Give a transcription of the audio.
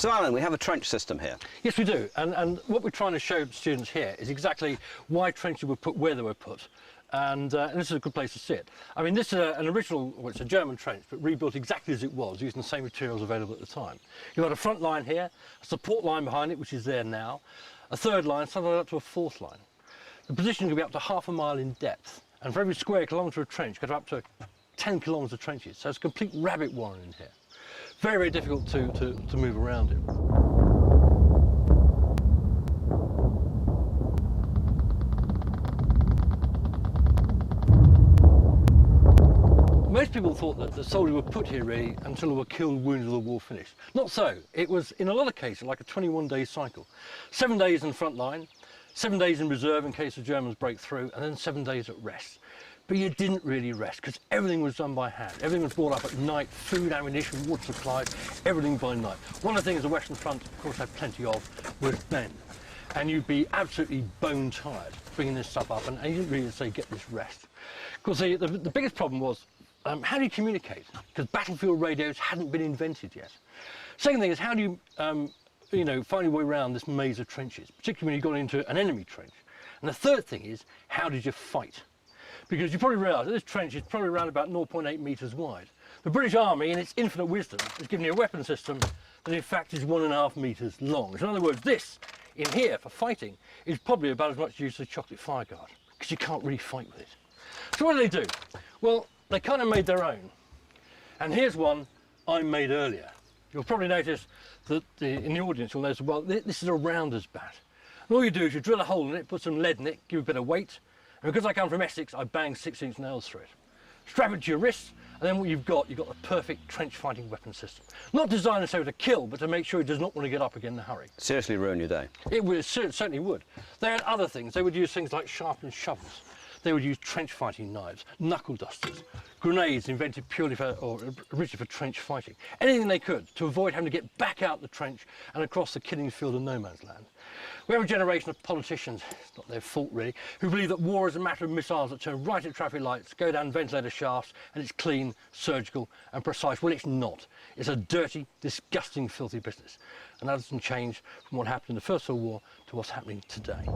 So Alan, we have a trench system here. Yes, we do. And what we're trying to show students here is exactly why trenches were put where they were put. And this is a good place to sit. I mean, this is an original, well, it's a German trench, but rebuilt exactly as it was, using the same materials available at the time. You've got a front line here, a support line behind it, which is there now, a third line, sometimes up to a fourth line. The position can be up to half a mile in depth, and for every square kilometre of trench, you got up to 10 kilometres of trenches. So it's a complete rabbit warren in here. Very, very difficult to move around it. Most people thought that the soldiers were put here really until they were killed, wounded, or the war finished. Not so. It was, in a lot of cases, like a 21-day cycle. 7 days in the front line, 7 days in reserve in case the Germans break through, and then 7 days at rest. But you didn't really rest because everything was done by hand. Everything was brought up at night, food, ammunition, water supplies, everything by night. One of the things the Western Front, of course, had plenty of was men. And you'd be absolutely bone tired bringing this stuff up, and you didn't really say get this rest. Of course, the biggest problem was how do you communicate? Because battlefield radios hadn't been invented yet. Second thing is, how do you, find your way around this maze of trenches, particularly when you got into an enemy trench? And the third thing is, how did you fight? Because you probably realise that this trench is probably around about 0.8 metres wide. The British Army, in its infinite wisdom, has given you a weapon system that in fact is 1.5 metres long. So in other words, this in here for fighting is probably about as much use as a chocolate fireguard, because you can't really fight with it. So what do? Well, they kind of made their own. And here's one I made earlier. You'll probably notice that in the audience you'll notice, well, this is a rounder's bat. And all you do is you drill a hole in it, put some lead in it, give it a bit of weight, and because I come from Essex, I bang 6-inch nails through it. Strap it to your wrist, and then what you've got the perfect trench fighting weapon system. Not designed so to kill, but to make sure it does not want to get up again in a hurry. Seriously ruin your day. It certainly would. They had other things. They would use things like sharpened shovels. They would use trench fighting knives, knuckle dusters, grenades invented purely for, or originally for trench fighting. Anything they could to avoid having to get back out the trench and across the killing field of no man's land. We have a generation of politicians, it's not their fault really, who believe that war is a matter of missiles that turn right at traffic lights, go down ventilator shafts, and it's clean, surgical and precise. Well, it's not. It's a dirty, disgusting, filthy business. And that doesn't change from what happened in the First World War to what's happening today.